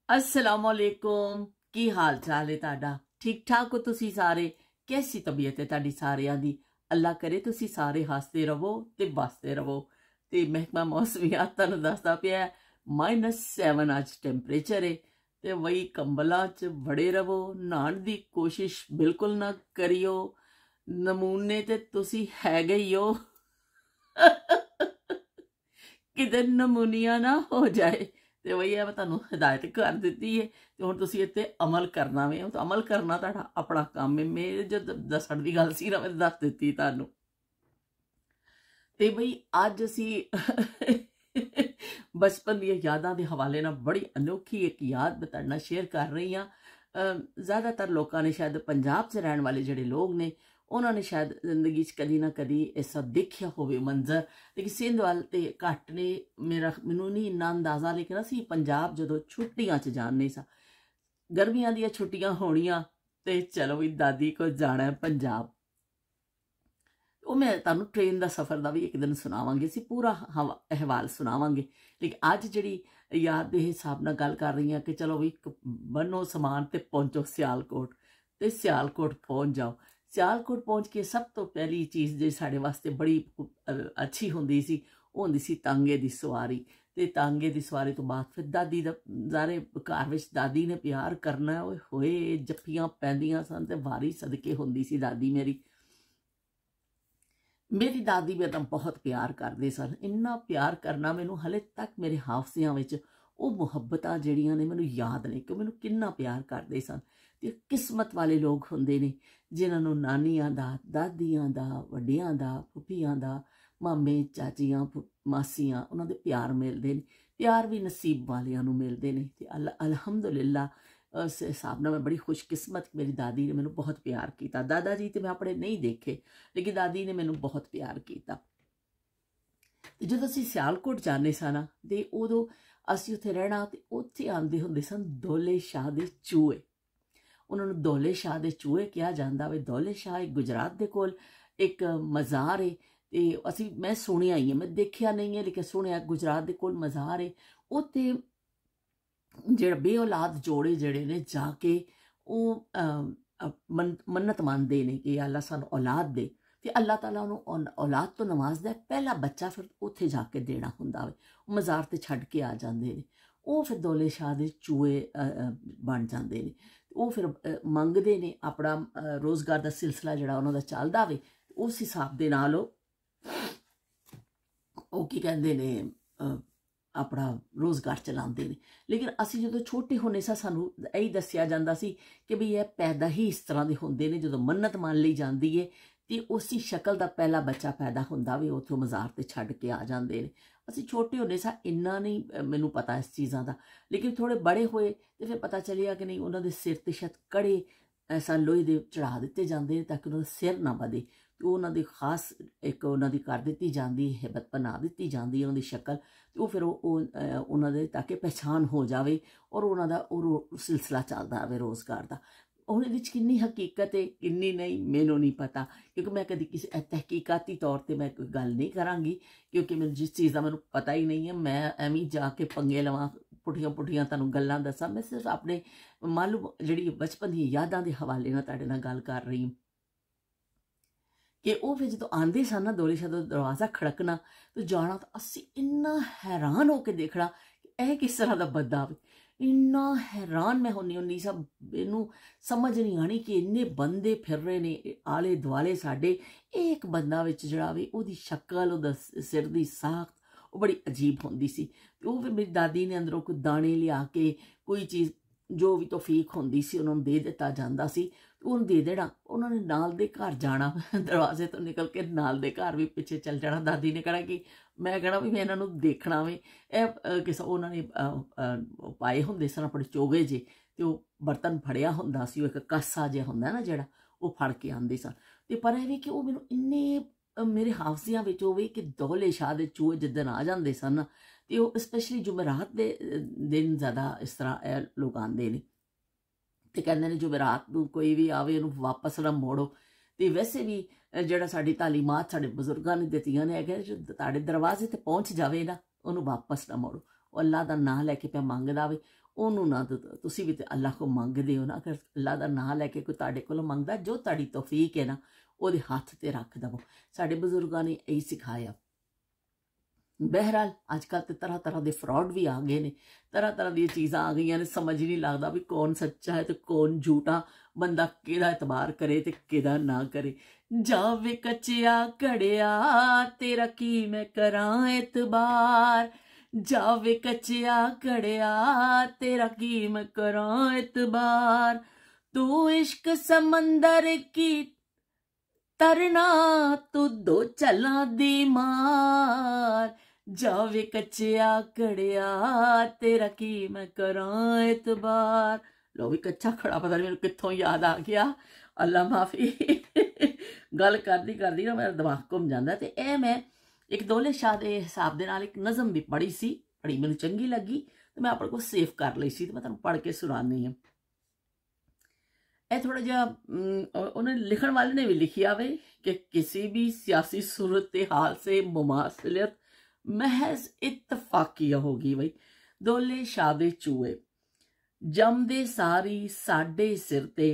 अस्सलामुअलैकुम। की हाल चाल है तुहाडा? ठीक ठाक हो तुसी सारे? कैसी तबीयत है तुहाडी सारियां दी? अल्लाह करे तुसी सारे हसते रवो ते बसते रवो। ते महकमा मौसमियात तुहानू दसदा पिया -7 अज टेंपरेचर है। ते वही कंबलों च बड़े रवो, नहाण दी कोशिश बिल्कुल ना करियो। नमूने ते तुसी हैगे ही हो किते नमूनिया ना हो जाए। तो वही है, मैं तुहानू हिदायत कर दी है तो हुण तुसीं इत्ते अमल करना वे। तो अमल करना तुहाडा अपना काम है। मेरे जो दसण दी गल सी ना, मैं दस दित्ती तुहानू। ते बई अज असी बचपन दी यादां दे हवाले नाल बड़ी अनोखी एक याद मैं तुहाडे नाल शेयर कर रही हाँ। ज़्यादातर लोगों ने, शायद पंजाब च रहने वाले जिहड़े लोग ने, उन्होंने शायद जिंदगी कदी ना कदी ऐसा देखा होवे मंजर। लेकिन सिंध वाल ते घट ने, मैनू नहीं इन्ना अंदाजा। लेकिन असी पंजाब जदों छुट्टियां च जाने सा, गर्मियां दी छुट्टियां होनियां ते चलो भी दादी को जाना है पंजाब। वो मैं तुहानू ट्रेन का सफ़र का भी एक दिन सुनावांगी, असीं पूरा अहवाल सुनावांगे। लेकिन अज जिहड़ी याद के हिसाब नाल गल कर रही हाँ कि चलो भी बनो समान ते पहुंचो सियालकोट। ते सियालकोट पहुंच जाओ। सियालकोट पहुंच के सब तो पहली चीज़ जी साढ़े वास्ते बड़ी अच्छी होंदी सी, वो होंदी सी तांगे दी सवारी। ते तांगे दी सवारी तो बाद फिर दादी दा सारे घर विच दादी ने प्यार करना होए जफ्फियां पैंदियां सन ते वारी सदके होंदी सी दादी मेरी। मेरी दादी मेरे नाल बहुत प्यार करते सन। इन्ना प्यार करना मैनू हले तक मेरे हाफसियां विच वो मुहब्बतां जिहड़ियां ने मैनू याद ने कि मैनू किन्ना प्यार करते सन। ते किस्मत वाले लोग हुंदे ने जिन्हां नूं नानियां दा, दादियां दा, वड्डियां दा, फुफियां दा, मामे चाचियां, मासियां, उन्हां दे प्यार मिलदे ने। प्यार भी नसीब वालियां नूं मिलदे ने। ते अलहमदुलिल्लाह उस हिसाब नाल मैं बड़ी खुशकिस्मत, मेरी दादी ने मैनू बहुत प्यार किया। दादा जी तो मैं अपने नहीं देखे, लेकिन दादी ने मैनू बहुत प्यार किया। जो असीं सियालकोट जाने सा ना, तो उदों असीं उत्थे रहना, ते उत्थे आंदे हुंदे सन दौले शाह दे चूहे। उन्होंने दौले शाह दे चूहे कहा जाता वे। दौले शाह एक गुजरात के कोल एक मज़ार है। ते असीं मैं सुनिया ही है, मैं देखिया नहीं है, लेकिन सुनिया गुजरात के कोल मज़ार है। उत्थे जेड़ा बे औलाद जोड़े जड़े ने जाके मन्नत मानते हैं कि अल्लाह सानू औलाद दे। ते अल्लाह ताला उन्होंने औलाद तो नवाजदा है, पहला बच्चा फिर उत्थे जाके देना हुंदा वे। मज़ार ते छड्ड के आ जाते हैं। वो फिर दौले शाह दे चूहे बन जाते हैं। वो फिर मंगते ने अपना रोज़गार का सिलसिला जिहड़ा उन्हां दा चलदा वे। उस हिसाब दे नाल वो की कहंदे ने अपना रोज़गार चलाते हैं। लेकिन असी जो छोटे होने सा सानू यही दसिया जाता सी कि भी यह पैदा ही इस तरह के होंगे ने। जो मन्नत मान ली जाती है तो उसी शक्ल का पहला बच्चा पैदा होंदा वे, उतों मज़ार ते छड्ड के आ जाते हैं। असी छोटे होने सा इन्ना नहीं मैनू पता इस चीज़ों का। लेकिन थोड़े बड़े होए तो फिर पता चलिया कि नहीं, उन्होंने सिर ते शायद कड़े ऐसा लोहे दे चढ़ा दिते जाते हैं ताकि उन्होंने सिर ना बधे। तो उन्होंने खास एक उन्होंने कर दी जाती है, हिबत बना दी जाती है उन्होंने शक्ल। तो फिर उन्होंने ताकि पहचान हो जाए और उन्होंने सिलसिला चलता रहे रोज़गार का। हुण इहदे च किन्नी हकीकत है किन्नी नहीं मैनू नहीं पता, क्योंकि मैं कभी किसी तहकीकाती तौर पर मैं कोई गल नहीं करांगी, क्योंकि मैं जिस चीज़ का मैनू पता ही नहीं है मैं एवं जाके पंगे लवां, पुठियां पुठियां तुहानू गल्लां दसां। मैं सिर्फ अपने मालूम जिहड़ी बचपन दी यादां दे हवाले नाल तुहाडे नाल गल कर रही हूँ कि वो फिर जो आते सन ना, दौले शाह दा दरवाज़ा खड़कना तो जाना, तो असी इन्ना हैरान होकर देखना कि यह किस तरह का बंदा वे। इन्ना हैरान मैं होनी सब, मैनू समझ नहीं आनी कि इन्ने बंदे फिर रहे ने आले दुआले साडे। एक बंदा विच जिहड़ा वे ओहदी शक्ल, ओहदा सिर दी साख्त वो बड़ी अजीब होंदी सी। वो फिर मेरी दादी ने अंदरों कोई दाने लिया के कोई चीज़ जो भी तौफीक होंदी सी उन्होंने दे दिता जाता सी। उन्होंने दे देना, उन्होंने नाल दे घर जाना, दरवाजे तो निकल के नाल दे घर भी पिछे चल जाना। दादी ने कहना कि मैं कहना भी मैं इन्हों देखना वे। किस उन्होंने पाए होंदे सन अपने चोगे जे, तो बर्तन फड़िया होंदा सी, एक कासा जिहा होंदा ना जिहड़ा, वो फड़ के आंदे सन। ते पर एह वी कि वो मैनू इन्ने मेरे हाफसियां विच होवे कि दौले शाह दे चूहे जिद्दन आ जांदे सन, तो स्पैशली जुमेरात दे दिन ज़्यादा इस तरह लोग आते हैं। तो कहते हैं जुमेरात को कोई भी आवे उन्होंने वापस ना मोड़ो। तो वैसे भी जोड़ा साड़ी तालीमात साढ़े बजुर्गों ने दित्तियां ने, जो तुहाडे दरवाजे ते पहुँच जाए ना उन्होंने वापस ना मोड़ो। ਉਹ ਅੱਲਾ ਦਾ ਨਾਂ ਲੈ ਕੇ ਪਿਆ ਮੰਗਦਾ ਵੇ, ਉਹਨੂੰ ਨਾ ਤੁਸੀਂ ਵੀ ਤੇ ਅੱਲਾ ਕੋ ਮੰਗਦੇ ਹੋ ਨਾ, ਅਗਰ ਅੱਲਾ ਦਾ ਨਾਂ ਲੈ ਕੇ ਕੋਈ ਤੁਹਾਡੇ ਕੋਲੋਂ ਮੰਗਦਾ, ਜੋ ਤੁਹਾਡੀ ਤੌਫੀਕ ਹੈ ਨਾ ਉਹਦੇ ਹੱਥ ਤੇ ਰੱਖ ਦਵੋ। ਸਾਡੇ ਬਜ਼ੁਰਗਾਂ ਨੇ ਇਹੀ ਸਿਖਾਇਆ। ਬਹਿਰਾਲ ਅੱਜ ਕੱਲ੍ਹ ਤੇ ਤਰ੍ਹਾਂ ਤਰ੍ਹਾਂ ਦੇ ਫਰਾਡ ਵੀ ਆ ਗਏ ਨੇ, ਤਰ੍ਹਾਂ ਤਰ੍ਹਾਂ ਦੀਆਂ ਚੀਜ਼ਾਂ ਆ ਗਈਆਂ ਨੇ, ਸਮਝ ਨਹੀਂ ਲੱਗਦਾ ਵੀ ਕੌਣ ਸੱਚਾ ਹੈ ਤੇ ਕੌਣ ਝੂਠਾ, ਬੰਦਾ ਕਿਹਦਾ ਇਤਬਾਰ ਕਰੇ ਤੇ ਕਿਹਦਾ ਨਾ ਕਰੇ। ਜਾਵੇ ਕੱਚਿਆ ਘੜਿਆ ਤੇਰਾ ਕੀ ਮੈਂ ਕਰਾਂ ਇਤਬਾਰ, ਜਾਵੇ ਕੱਚਿਆ ਘੜਿਆ तेरा की मैं करा एतबार, तू इश्क समंदर की तरना तू दो चला दी मार, जावे कच्चिया घड़िया तेरा की मैं करा एतबार। लो भी कच्चा खड़ा पता नहीं मेरे कित्थों याद आ गया, अल्लाह माफी गल करदी करदी ना मेरा दिमाग घुम जाता। ते ए मैं एक दौले शाह के हिसाब के नाल एक नज़म भी पढ़ी सी, बड़ी मैनूं चंगी लगी तो मैं अपने को सेव कर ली सी, तो मैं तुहानूं पढ़ के सुनानी है। थोड़ा जिहा उन्हें लिखण वाले ने भी लिखिया वे कि किसी भी सियासी सूरत हाल से मुमासलत महज इतफाकिया होगी। बई दौले शाह दे चूहे जमदे सारी साडे सिर ते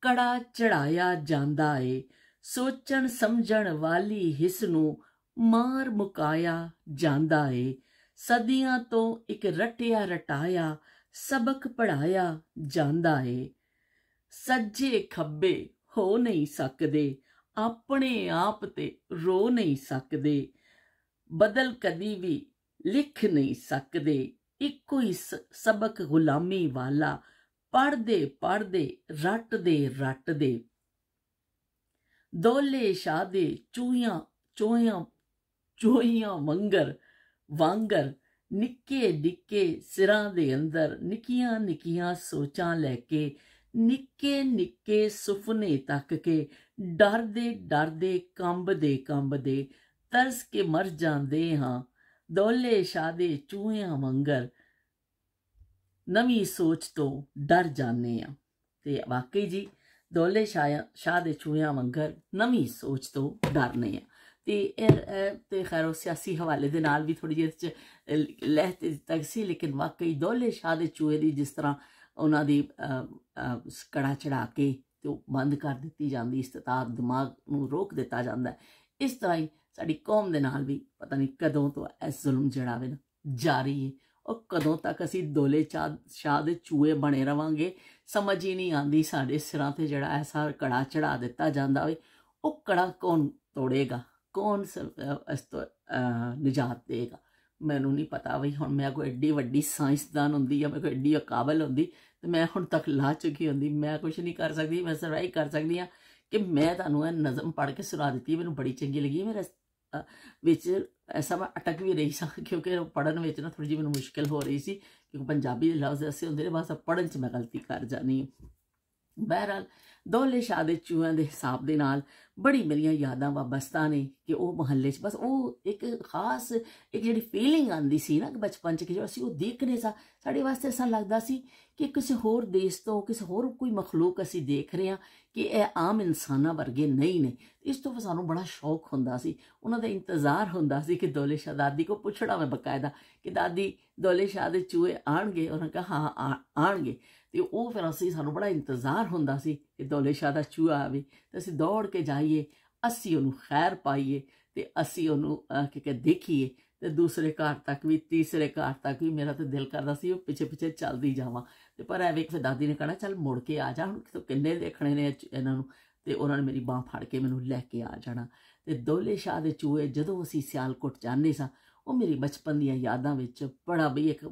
कड़ा चढ़ाया जांदा है, सोचण समझण वाली हिस नूं मार मुकाया जांदा है, सदियां तो एक रटिया रटाया सबक पढ़ाया जांदा है, सज्जे खब्बे हो नहीं सकदे अपने आप ते रो नहीं सकदे, बदल कदी भी लिख नहीं सकदे, इको ही सबक गुलामी वाला पढ़दे पढ़दे रटदे। दौले शाह दे चूहियां वांगर निक्के निक्के सिरां दे अंदर निक्कियां निक्कियां सोचां लैके निक्के निक्के सुपने तक के डरदे कंबदे तरस के मर जांदे हां, दौले शाह दे चूहियां वांगर नवीं सोच तो डर जाने आ। ते वाकई जी दौले शाह दे चूहियां वांगर नवीं सोच तो डरने आ। ते खैर उस सियासी हवाले दे नाल भी थोड़ी ਜਿਹੀ लह तक सी, लेकिन वाकई दौले शाह दे चूहे दी जिस तरह उन्हां दी कड़ा चढ़ा के ते बंद कर दित्ती जांदी, इस्तितार दिमाग नूं रोक दिता जांदा है, इस तरह ही साडी कौम दे नाल भी पता नहीं कदों तो इस जुल्म जिहड़ा वे ना जारी है, और कदों तक असीं दौले शाह दे चूहे बने रवांगे। समझ ही नहीं आंदी साडे सिरां ते जिहड़ा ऐसा कड़ा चढ़ा दिता जांदा होवे, ਉਹ कड़ा कौन तोड़ेगा, कौन इस तो निजात देगा। मैनू नहीं पता बई हुण मैं कोई एड्डी वड्डी साइंसदान होंदी या मैं कोई एड्डी काबल होंदी तो मैं हुण तक ला चुकी होंदी। मैं कुछ नहीं कर सकती, मैं सिर्फ यही कर सकती हाँ कि मैं तुहानूं ये नज़म पढ़ के सुना दी, मैनू बड़ी चंगी लगी। मेरे विच ऐसा मैं अटक भी रही सा क्योंकि पढ़न विच ना थोड़ी जी मैनू मुश्किल हो रही सी, क्योंकि पंजाबी लफ्ज़ ऐसे होंदे ने बस पढ़न च मैं गलती कर जानी। बहरहाल दौले शाह दे चूहियां दे हिसाब दे नाल बड़ी मेरियां यादां वाबस्ता ने कि वो महल्ले च बस वो एक खास एक जिहड़ी फीलिंग आंदी सी ना कि बचपन च कि जो असीं वो देखने सा साडे वास्ते ऐसा लगदा सी कि किसी होर देश तो किसी होर कोई मखलूक असीं देख रहे हां कि यह आम इंसानां वर्गे नहीं ने। इस तो सानूं बड़ा शौक हुंदा सी, उन्हां दा इंतज़ार हुंदा सी कि दौले शाह दादी को पुछड़ा मैं बकायदा कि दादी दौले शाह दे चूहे आणगे, उन्होंने कहा हाँ आणगे। तो वह फिर असी सानूं बड़ा इंतज़ार हुंदा सी कि दौले शाह दा चूहा आवे तो असीं दौड़ के जाइए, असी उन्हूं खैर पाइए तो असी उन्हूं कि देखीए तो दूसरे घर तक भी तीसरे घर तक भी मेरा तो दिल करदा सी पिछे पिछे चलदी जावां। ते पर ऐ वेख फिर दादी ने कहना चल मुड़ के आ जा, हुण तो किन्ने देखने ने इन्हां नूं, ते उन्हां ने मेरी बांह फड़ के मैनूं लैके आ जाना। ते दौले शाह दे चूहे जदों असीं सियालकोट जांदे सां वो मेरी बचपन दी यादां विच बड़ा बई एक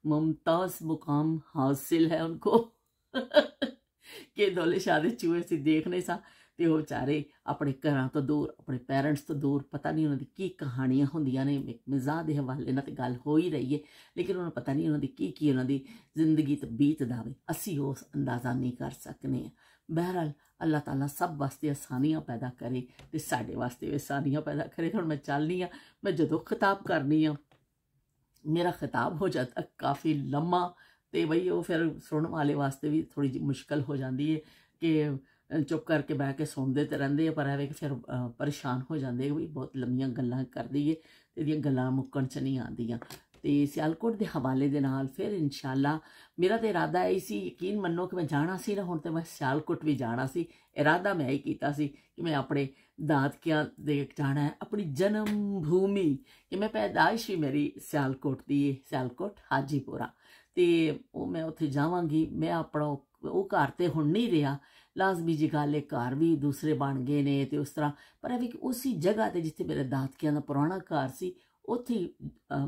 मुमताज़ मुकाम हासिल है उनको कि दौले शाह दे चूहे असीं देखने सां ते वो बेचारे अपने घरां तो दूर अपने पेरेंट्स तो दूर, पता नहीं उन्हां दी की कहानियां हुंदियां ने। मिजाह दे हवाले नाल ते गल हो ही रही है, लेकिन उन्हें पता नहीं उन्हां दी की उन्हां दी जिंदगी ते बीतदा वे, असीं उस अंदाज़ा नहीं कर सकने। बहरहाल अल्लाह ताला सब वास्ते आसानियां पैदा करे ते साडे वास्ते भी आसानियां पैदा करे। हुण मैं चलनी हाँ, मैं जदों खिताब करनी हाँ मेरा खिताब हो जाता काफ़ी लम्मा, तो बई वो फिर सुनने वाले वास्ते भी थोड़ी जी मुश्किल हो जाती है कि चुप करके बह के सुनते तो रहते हैं, पर है कि फिर परेशान हो जाते हैं भी बहुत लम्मियां गल्लां कर दी है तो इहदियां गल्लां मुक्कण च नहीं आंदियां। ਤੇ ਸਿਆਲਕੋਟ ਦੇ ਹਵਾਲੇ ਦੇ ਨਾਲ ਫਿਰ ਇਨਸ਼ਾਅੱਲਾ ਮੇਰਾ ਤਾਂ ਇਰਾਦਾ ਇਹ ਸੀ, ਯਕੀਨ ਮੰਨੋ ਕਿ ਮੈਂ ਜਾਣਾ ਸੀ ਨਾ, ਹੁਣ ਤੇ ਮੈਂ ਸਿਆਲਕੋਟ ਵੀ ਜਾਣਾ ਸੀ। ਇਰਾਦਾ ਮੈਂ ਇਹ ਕੀਤਾ ਸੀ ਕਿ ਮੈਂ ਆਪਣੇ ਦਾਦਕਿਆਂ ਦੇ ਜਾਣਾ ਹੈ, ਆਪਣੀ ਜਨਮ ਭੂਮੀ, ਕਿ ਮੈਂ ਪੈਦਾਇਸ਼ ਵੀ ਮੇਰੀ ਸਿਆਲਕੋਟ ਦੀ ਹੈ, ਸਿਆਲਕੋਟ ਹਾਜੀਪੁਰਾ, ਤੇ ਉਹ ਮੈਂ ਉੱਥੇ ਜਾਵਾਂਗੀ। ਮੈਂ ਆਪਣਾ ਉਹ ਘਰ ਤੇ ਹੁਣ ਨਹੀਂ ਰਿਹਾ, ਲਾਜ਼ਮੀ ਜੀ ਗੱਲ ਹੈ, ਘਰ ਵੀ ਦੂਸਰੇ ਬਣ ਗਏ ਨੇ ਤੇ ਉਸ ਤਰ੍ਹਾਂ, ਪਰ ਇਹ ਵੀ ਉसी ਜਗ੍ਹਾ ਤੇ ਜਿੱਥੇ ਮੇਰੇ ਦਾਦਕਿਆਂ ਦਾ ਪੁਰਾਣਾ ਘਰ ਸੀ ਉੱਥੇ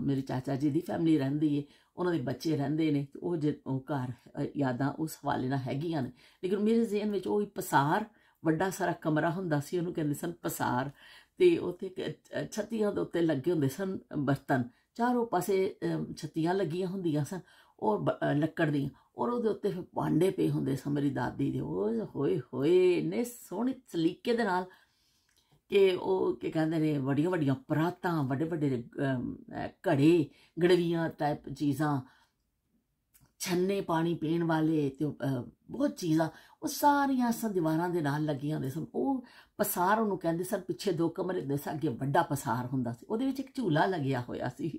ਮੇਰੇ ਚਾਚਾ ਜੀ ਦੀ ਫੈਮਿਲੀ ਰਹਿੰਦੀ ਹੈ, ਉਹਨਾਂ ਦੇ ਬੱਚੇ ਰਹਿੰਦੇ ਨੇ, ਤੇ ਉਹ ਘਰ ਯਾਦਾਂ ਉਸ ਹਵਾਲੇ ਨਾਲ ਹੈਗੀਆਂ ਨੇ। ਲੇਕਿਨ ਮੇਰੇ ਜ਼ਿਹਨ ਵਿੱਚ ਉਹ ਪਸਾਰ ਵੱਡਾ ਸਾਰਾ ਕਮਰਾ ਹੁੰਦਾ ਸੀ, ਉਹਨੂੰ ਕਹਿੰਦੇ ਸਨ ਪਸਾਰ, ਤੇ ਉੱਥੇ ਛੱਤੀਆਂ ਦੇ ਉੱਤੇ ਲੱਗੇ ਹੁੰਦੇ ਸਨ ਬਰਤਨ, ਚਾਰੋਂ ਪਾਸੇ ਛੱਤੀਆਂ ਲੱਗੀਆਂ ਹੁੰਦੀਆਂ ਸਨ ਔਰ ਲੱਕੜ ਦੀਆਂ, ਔਰ ਉਹਦੇ ਉੱਤੇ ਫਿਰ ਭਾਂਡੇ ਪਏ ਹੁੰਦੇ ਸਨ ਮੇਰੀ ਦਾਦੀ ਦੇ। ਓਏ ਹੋਏ ਹੋਏ, ਇੰਨੇ ਸੋਹਣੇ ਸਲੀਕੇ ਦੇ ਨਾਲ ਕਿ ਉਹ ਕੀ ਕਹਿੰਦੇ ਨੇ, ਵੱਡੀਆਂ ਵੱਡੀਆਂ ਪਰਾਤਾਂ, ਵੱਡੇ ਵੱਡੇ ਘੜੇ ਗੜਵੀਆਂ ਟਾਈਪ ਚੀਜ਼ਾਂ, ਛੰਨੇ ਪਾਣੀ ਪੀਣ ਵਾਲੇ, ਤੇ ਬਹੁਤ ਚੀਜ਼ਾਂ ਉਹ ਸਾਰੀਆਂ ਸਨ ਦੀਵਾਰਾਂ ਦੇ ਨਾਲ ਲੱਗੀਆਂ ਹੁੰਦੇ ਸਨ। ਉਹ ਪਸਾਰ ਉਹਨੂੰ ਕਹਿੰਦੇ ਸਨ। ਪਿੱਛੇ 2 ਕਮਰੇ ਦੇ ਸਨ, ਅੱਗੇ ਵੱਡਾ ਪਸਾਰ ਹੁੰਦਾ ਸੀ, ਉਹਦੇ ਵਿੱਚ ਇੱਕ ਝੂਲਾ ਲੱਗਿਆ ਹੋਇਆ ਸੀ,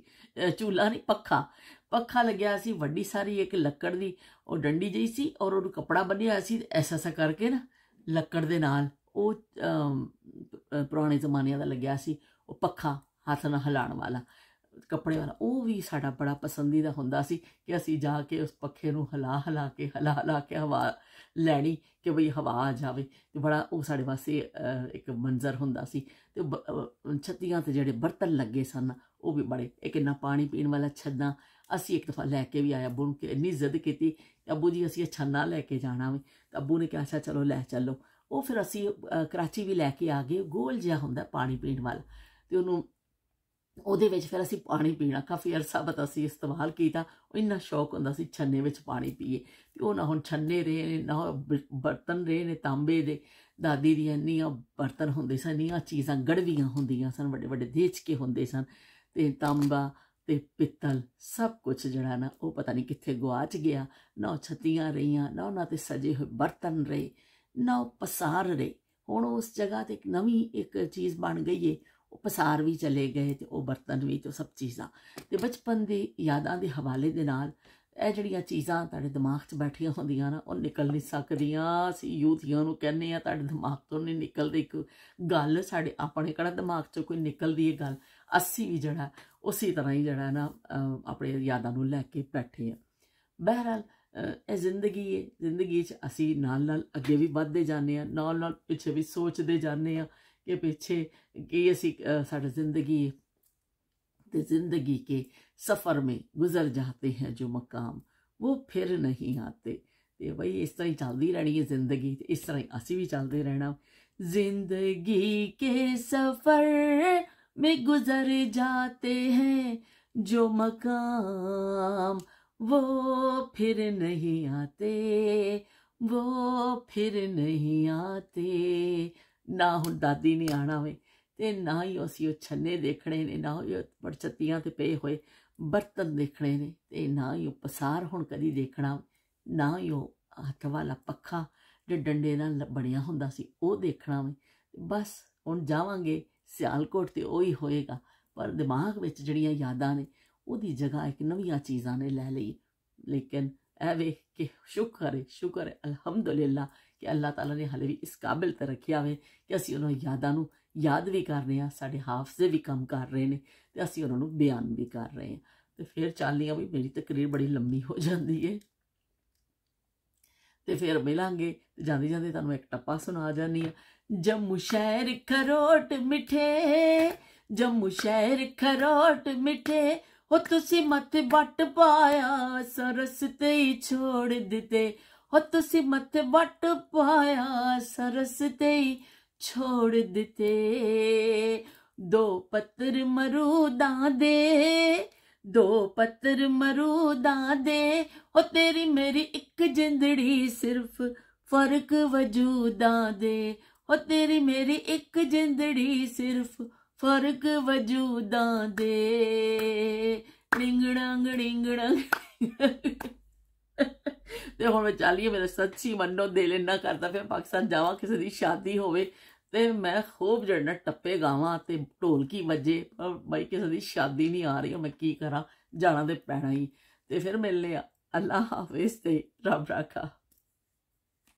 ਝੂਲਾ ਨਹੀਂ ਪੱਖਾ ਲੱਗਿਆ ਸੀ, ਵੱਡੀ ਸਾਰੀ ਇੱਕ ਲੱਕੜ ਦੀ ਉਹ ਡੰਡੀ ਜਿਹੀ ਸੀ, ਔਰ ਉਹਨੂੰ ਕੱਪੜਾ ਬੰਨਿਆ ਸੀ ਐਸਾ ਕਰਕੇ ਨਾ ਲੱਕੜ ਦੇ ਨਾਲ, ਉਹ ਪੁਰਾਣੇ ਜ਼ਮਾਨਿਆਂ ਦਾ ਲੱਗਿਆ ਸੀ। ਉਹ ਪੱਖਾ ਹੱਥ ਨਾਲ ਹਿਲਾਉਣ ਵਾਲਾ, ਕੱਪੜੇ ਵਾਲਾ, ਉਹ ਵੀ ਸਾਡਾ ਬੜਾ ਪਸੰਦੀਦਾ ਹੁੰਦਾ ਸੀ ਕਿ ਅਸੀਂ ਜਾ ਕੇ ਉਸ ਪੱਖੇ ਨੂੰ ਹਿਲਾ ਕੇ ਹਵਾ ਲੈਣੀ ਕਿ ਬਈ ਹਵਾ ਆ ਜਾਵੇ, ਤੇ ਬੜਾ ਉਹ ਸਾਡੇ ਵਾਸਤੇ ਇੱਕ ਮੰਜ਼ਰ ਹੁੰਦਾ ਸੀ। ਤੇ ਛੱਤੀਆਂ ਤੇ ਜਿਹੜੇ ਬਰਤਨ ਲੱਗੇ ਸਨ ਉਹ ਵੀ ਬੜੇ, ਇੱਕ ਇੰਨਾ ਪਾਣੀ ਪੀਣ ਵਾਲਾ ਛੰਨਾ ਅਸੀਂ ਇੱਕ ਦਫਾ ਲੈ ਕੇ ਵੀ ਆਇਆ, ਬੁਣ ਕੇ ਇੰਨੀ ਜ਼ਿੱਦ ਕੀਤੀ, ਅੱਬੂ ਜੀ ਅਸੀਂ ਇਹ ਛੰਨਾ ਲੈ ਕੇ ਜਾਣਾ ਵੇ, ਤਾਂ ਅੱਬੂ ਨੇ ਕਿਹਾ ਅੱਛਾ ਚਲੋ ਲੈ ਚੱਲੋ। ਉਹ ਫਿਰ ਅਸੀਂ ਕਰਾਚੀ ਵੀ ਲੈ ਕੇ ਆ ਗਏ, ਗੋਲ ਜਿਹਾ ਹੁੰਦਾ ਪਾਣੀ ਪੀਣ ਵਾਲਾ, ਤੇ ਉਹਦੇ ਵਿੱਚ ਫਿਰ ਅਸੀਂ ਪਾਣੀ ਪੀਣਾ ਕਾਫੀ ਅਰਸਾ ਬਾਅਦ ਅਸੀਂ ਇਸਤੇਮਾਲ ਕੀਤਾ। ਉਹ ਇੰਨਾ ਸ਼ੌਕ ਹੁੰਦਾ ਸੀ ਛੰਨੇ ਵਿੱਚ ਪਾਣੀ ਪੀਏ, ਤੇ ਉਹ ਨਾ ਹੁਣ ਛੰਨੇ ਰਹੇ ਨੇ ਨਾ ਬਰਤਨ ਰਹੇ ਨੇ ਤਾਂਬੇ ਦੇ। ਦਾਦੀ ਦੀਆਂ ਇੰਨੀਆਂ ਬਰਤਨ ਹੁੰਦੇ ਸਨ, ਇੰਨੀਆਂ ਚੀਜ਼ਾਂ ਗੜਵੀਆਂ ਹੁੰਦੀਆਂ ਸਨ, ਵੱਡੇ ਵੱਡੇ ਦੇਚਕੇ ਹੁੰਦੇ ਸਨ, ਤੇ ਤਾਂਬਾ ਤੇ ਪਿੱਤਲ ਸਭ ਕੁਛ ਜਿਹੜਾ ਨਾ ਉਹ ਪਤਾ ਨਹੀਂ ਕਿੱਥੇ ਗੁਆਚ ਗਿਆ। ਨਾ ਉਹ ਛੱਤੀਆਂ ਰਹੀਆਂ, ਨਾ ਉਹਨਾਂ ਤੇ ਸਜੇ ਹੋਏ ਬਰਤਨ ਰਹੇ, ਨਾ ਉਹ ਪਸਾਰ ਰਹੇ। ਹੁਣ ਉਸ ਜਗ੍ਹਾ ਤੇ ਇੱਕ ਨਵੀਂ ਇੱਕ ਚੀਜ਼ ਬਣ ਗਈ ਏ, ਉਹ ਪਸਾਰ ਵੀ ਚਲੇ ਗਏ ਤੇ ਉਹ ਬਰਤਨ ਵੀ, ਤੇ ਸਭ ਚੀਜ਼ਾਂ। ਤੇ ਬਚਪਨ ਦੀ ਯਾਦਾਂ ਦੇ ਹਵਾਲੇ ਦੇ ਨਾਲ ਇਹ ਜਿਹੜੀਆਂ ਚੀਜ਼ਾਂ ਤੁਹਾਡੇ ਦਿਮਾਗ 'ਚ ਬੈਠੀਆਂ ਹੁੰਦੀਆਂ ਨਾ, ਉਹ ਨਿਕਲ ਨਹੀਂ ਸਕਦੀਆਂ। ਅਸੀਂ ਯੂਥੀਆਂ ਨੂੰ ਕਹਿੰਦੇ ਹਾਂ ਤੁਹਾਡੇ ਦਿਮਾਗ ਤੋਂ ਨਹੀਂ ਨਿਕਲਦੀ ਇੱਕ ਗੱਲ, ਸਾਡੇ ਆਪਣੇ ਕਿਹੜਾ ਦਿਮਾਗ 'ਚੋਂ ਕੋਈ ਨਿਕਲਦੀ ਹੈ ਗੱਲ। ਅਸੀਂ ਵੀ ਜਿਹੜਾ ਉਸੇ ਤਰ੍ਹਾਂ ਹੀ ਜਿਹੜਾ ਨਾ ਆਪਣੇ ਯਾਦਾਂ ਨੂੰ ਲੈ ਕੇ ਬੈਠੇ ਹਾਂ। ਬਹਿਰਹਾਲ ਇਹ ਜ਼ਿੰਦਗੀ ਹੈ, ਜ਼ਿੰਦਗੀ 'ਚ ਅਸੀਂ ਨਾਲ ਅੱਗੇ ਵੀ ਵੱਧਦੇ ਜਾਂਦੇ ਹਾਂ, ਨਾਲ ਪਿੱਛੇ ਵੀ ਸੋਚਦੇ ਜਾਂਦੇ ਹਾਂ कि पीछे कि असी साढ़ी जिंदगी ते जिंदगी के सफ़र में गुजर जाते हैं जो मकाम वो फिर नहीं आते। तो बई इस तरह ही चलती रहनी है जिंदगी, इस तरह ही असी भी चलते रहना। जिंदगी के सफ़र में गुजर जाते हैं जो मकाम वो फिर नहीं आते, वो फिर नहीं आते। ना हुण दादी ने आना वे, ते ना ही असीं वो छन्ने देखने ने, ना ही बड़छत्तियां ते पे हुए बर्तन देखने ने, ते ना ही वो पसार हुण कदी देखना, ना ही वो हत्थ वाला पक्खा जो डंडे नाल बनिया हुंदा सी वो देखना वे। बस हुण जावांगे सियालकोट ते ओही होएगा, पर दिमाग विच जिहड़ियां यादां ने उहदी जगह एक नवीं चीज़ां ने लै लई। लेकिन ऐ वे कि शुक्र है अलहमदुलिल्लाह कि अल्लाह ताला ने हाले भी इस काबिल ते रखिया वे कि असीं उन्हां यादां नूं याद भी कर रहे हैं, साडे हाफजे भी काम कर रहे हैं, ते असीं उन्हां नूं बयान भी कर रहे हैं। तो फिर चलनी भी मेरी तकरीर बड़ी लंबी हो जाती है, तो फिर मिलांगे। जांदे जांदे तुहानूं एक टप्पा सुना जानी है। जम्मू शहर खरोट मिठे, जम्मू शहर खरोट मिठे, हो तुसी मत बट पाया सरस ते ही छोड़ दिते, हो तुसी मत बट पाया सरस ते ही छोड़ दिते। दो पत्तर मरूदां दे, दो पत्तर मरूदां दे, हो तेरी मेरी एक जिंदड़ी सिर्फ फर्क वजूदां दे, हो तेरी मेरी एक जिंदड़ी सिर्फ फर्क वजूदां दे। डिंगड़ंग डिंगड़ंग। ते हुण मैं चलिए, मेरा सच्ची मनो दिल इन्ना करता फिर पाकिस्तान जावां, किसी दी शादी होवे ते मैं खूब जड़ना टप्पे गावां ते ढोलकी वजे, पर बई किसी दी शादी नहीं आ रही, मैं की करा। ਜਾਣਾ ਤੇ ਪੈਣਾ ਹੀ। ਤੇ ਫਿਰ ਮਿਲਨੇ ਆ। ਅੱਲਾ ਹਾਫਿਜ਼ ਤੇ ਰੱਬ ਰਾਖਾ।